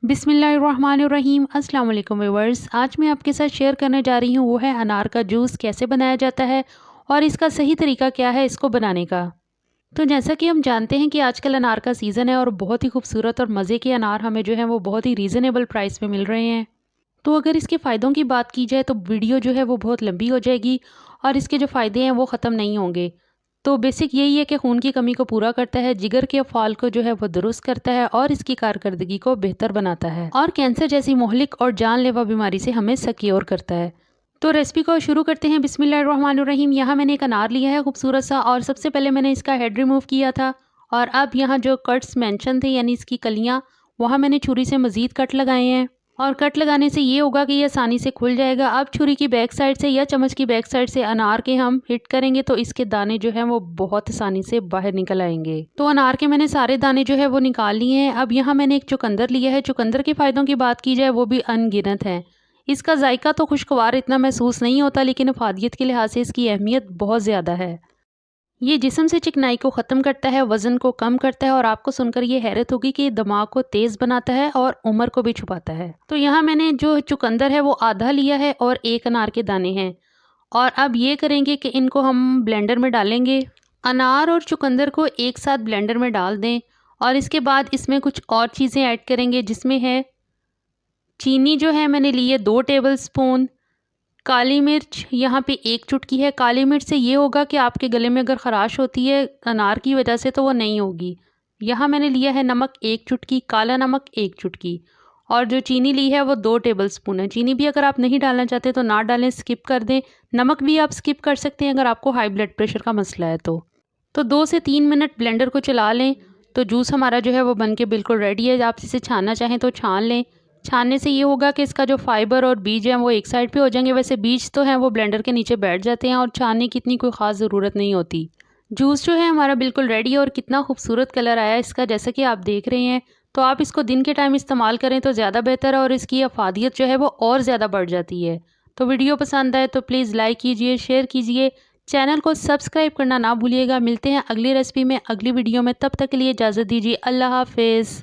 बिस्मिल्लाहिर्रहमानिर्रहीम। अस्सलाम वालेकुम व्यूअर्स। आज मैं आपके साथ शेयर करने जा रही हूँ वो है अनार का जूस कैसे बनाया जाता है और इसका सही तरीका क्या है इसको बनाने का। तो जैसा कि हम जानते हैं कि आजकल अनार का सीज़न है और बहुत ही खूबसूरत और मज़े के अनार हमें जो है वो बहुत ही रीज़नेबल प्राइस में मिल रहे हैं। तो अगर इसके फ़ायदों की बात की जाए तो वीडियो जो है वो बहुत लंबी हो जाएगी और इसके जो फ़ायदे हैं वो ख़त्म नहीं होंगे। तो बेसिक यही है कि खून की कमी को पूरा करता है, जिगर के अफ़ाल को जो है वो दुरुस्त करता है और इसकी कारकर्दगी को बेहतर बनाता है और कैंसर जैसी मोहलिक और जानलेवा बीमारी से हमें सिक्योर करता है। तो रेसिपी को शुरू करते हैं। बिस्मिल्लाहिर्रहमानिर्रहीम। यहाँ मैंने एक अनार लिया है खूबसूरत सा और सबसे पहले मैंने इसका हेड रिमूव किया था और अब यहाँ जो कट्स मेंशन थे यानी इसकी कलियाँ, वहाँ मैंने छुरी से मज़ीद कट लगाए हैं और कट लगाने से ये होगा कि ये आसानी से खुल जाएगा। अब छुरी की बैक साइड से या चम्मच की बैक साइड से अनार के हम हिट करेंगे तो इसके दाने जो हैं वो बहुत आसानी से बाहर निकल आएंगे। तो अनार के मैंने सारे दाने जो है वो निकाल लिए हैं। अब यहाँ मैंने एक चुकंदर लिया है। चुकंदर के फ़ायदों की बात की जाए वो भी अनगिनत हैं। इसका जायका तो खुशगवार इतना महसूस नहीं होता, लेकिन अफादियत के लिहाज से इसकी अहमियत बहुत ज़्यादा है। ये जिस्म से चिकनाई को ख़त्म करता है, वज़न को कम करता है और आपको सुनकर ये हैरत होगी कि ये दिमाग को तेज़ बनाता है और उम्र को भी छुपाता है। तो यहाँ मैंने जो चुकंदर है वो आधा लिया है और एक अनार के दाने हैं और अब ये करेंगे कि इनको हम ब्लेंडर में डालेंगे। अनार और चुकंदर को एक साथ ब्लेंडर में डाल दें और इसके बाद इसमें कुछ और चीज़ें ऐड करेंगे, जिसमें है चीनी जो है मैंने ली है 2 टेबल स्पून, काली मिर्च यहाँ पे 1 चुटकी है। काली मिर्च से ये होगा कि आपके गले में अगर ख़राश होती है अनार की वजह से तो वो नहीं होगी। यहाँ मैंने लिया है नमक 1 चुटकी, काला नमक 1 चुटकी और जो चीनी ली है वो 2 टेबल स्पून है। चीनी भी अगर आप नहीं डालना चाहते तो ना डालें, स्किप कर दें। नमक भी आप स्किप कर सकते हैं अगर आपको हाई ब्लड प्रेशर का मसला है तो। 2 से 3 मिनट ब्लेंडर को चला लें तो जूस हमारा जो है वो बन के बिल्कुल रेडी है। आप इसे छानना चाहें तो छान लें। छानने से ये होगा कि इसका जो फाइबर और बीज हैं वो एक साइड पे हो जाएंगे। वैसे बीज तो हैं वो ब्लेंडर के नीचे बैठ जाते हैं और छानने की इतनी कोई ख़ास ज़रूरत नहीं होती। जूस जो है हमारा बिल्कुल रेडी है और कितना खूबसूरत कलर आया है इसका, जैसा कि आप देख रहे हैं। तो आप इसको दिन के टाइम इस्तेमाल करें तो ज़्यादा बेहतर है और इसकी अफादियत जो है वो और ज़्यादा बढ़ जाती है। तो वीडियो पसंद आए तो प्लीज़ लाइक कीजिए, शेयर कीजिए, चैनल को सब्सक्राइब करना ना भूलिएगा। मिलते हैं अगली रेसिपी में, अगली वीडियो में। तब तक के लिए इजाज़त दीजिए। अल्लाह हाफिज़।